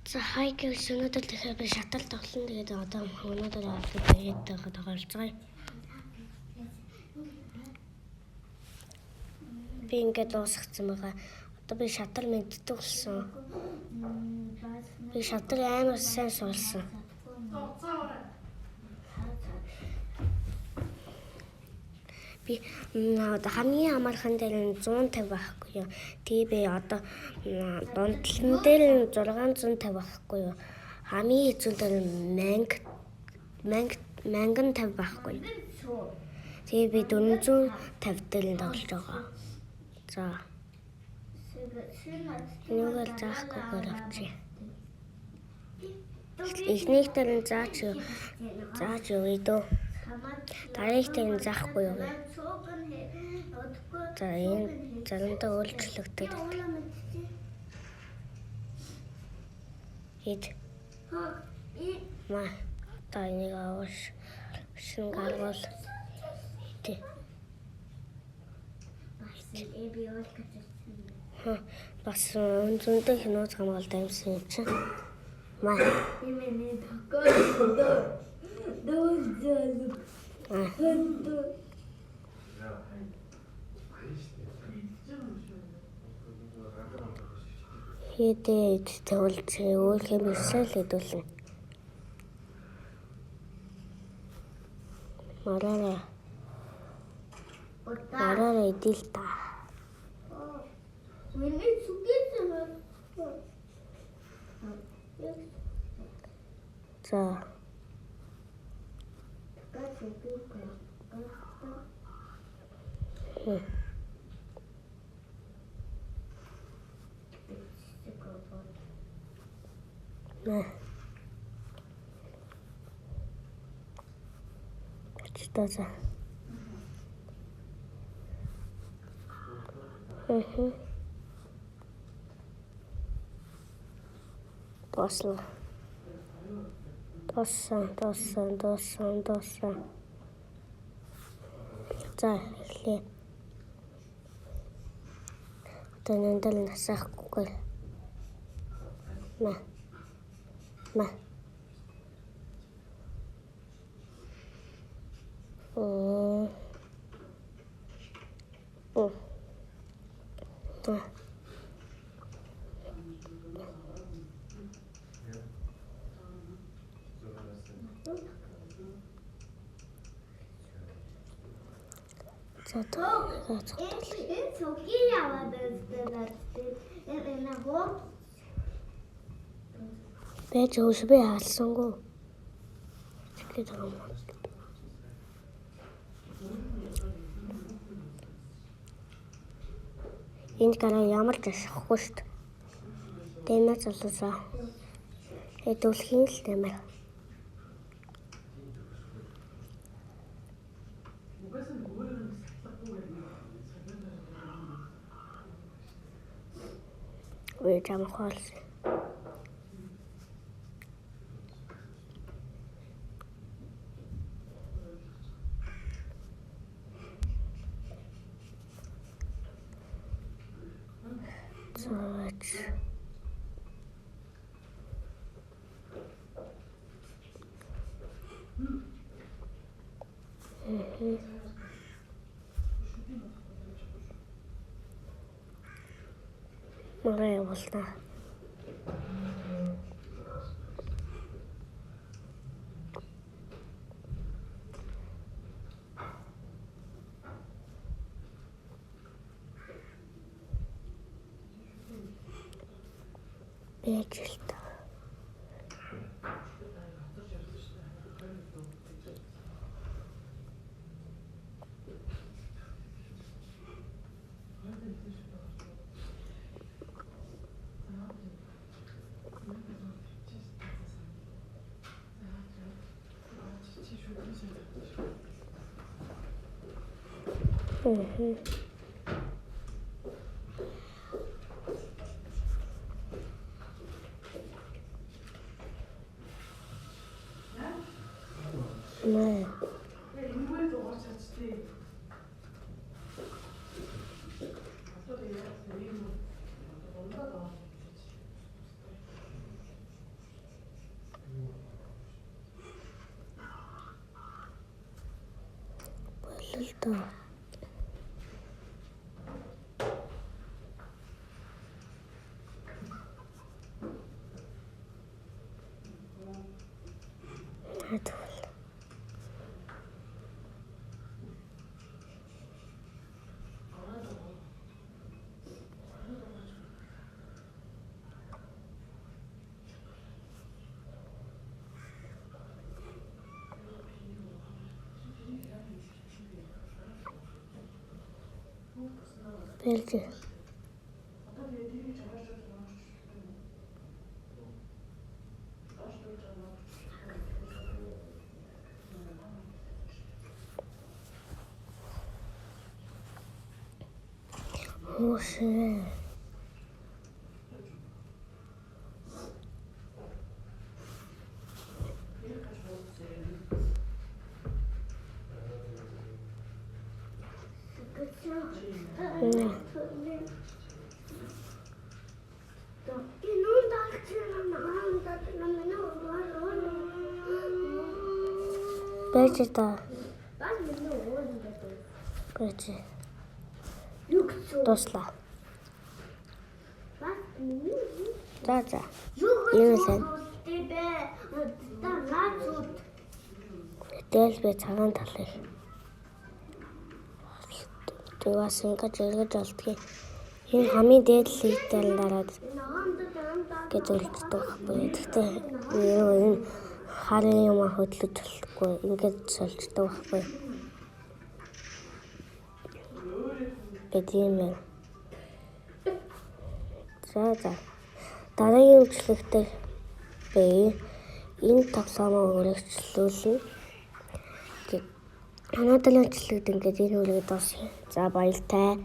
За хайгийн өнөөдөр тэгэхээр би шатал тоглоно. Тэгээд одоо өнөөдөр аваад тэгээд тоглолцгоё. Би ингээд дуусгацсан байгаа. Одоо би шатал мэддэг болсон. Би шатал амар сайн суулсан. Би одоо хамгийн амархан дээр нь 150 байхгүй юу. Тэгээ би одоо дундлан дээр нь 650 байхгүй юу. Хамгийн хэцүү дээр манган 50 байхгүй юу. Тэгээ би 450 дээр нь тоглож байгаа. За. Нүгээр заахгүйгээр авчи. Эхнийх дээр нь зааж юу идөө. Дараагийнх дээр нь заахгүй юу. За энэ заримдаа өөрчлөгдөж байдаг. Ид. Маа тайныг аваш шин гарвал тий. Бас зөндөө хинууц хамгаалт амьсан юм чи. Маа. Хэдээд тэгвэл өөр хэмжээсэл хэдүүлнэ. Мараараа идэл та. Миний зүгээс за. Что-то. Тосло. Тосан. За, эхлэе. Одоо нэндэл насахгүй. Ма. Бэж өшбэ хаалсангүй. Чихэд юм. Энэ гараа ямар ч ашиглахгүй шүү дээ. Тэнэс олсоо. Хэдүүлхийн л тэмээ. Ой, чам хоолс. Мараа боллоо. Бэжэлт. 네. л доо. Бэлж. Ошээ. Бэлж та. Бэлж. Дуслаа. За. Юу вэ? Тэл би цагаан талыг. Тэгээс ингэж эргэж олдгийг. Энэ хамгийн дээдлийтэй дараад гэж үлддэг байхгүй. Тэгтээ энэ харын юм хөдлөж болохгүй. Ингэж солилцдог байхгүй. Гэтэл юм. За. Дараагийн үйлчлэгтээ би энэ тоглоомоо үргэлжлүүлнэ. Өнөөдрийн үйлчлэгт ингэж энэ үргэлж дуусна. За баяртай.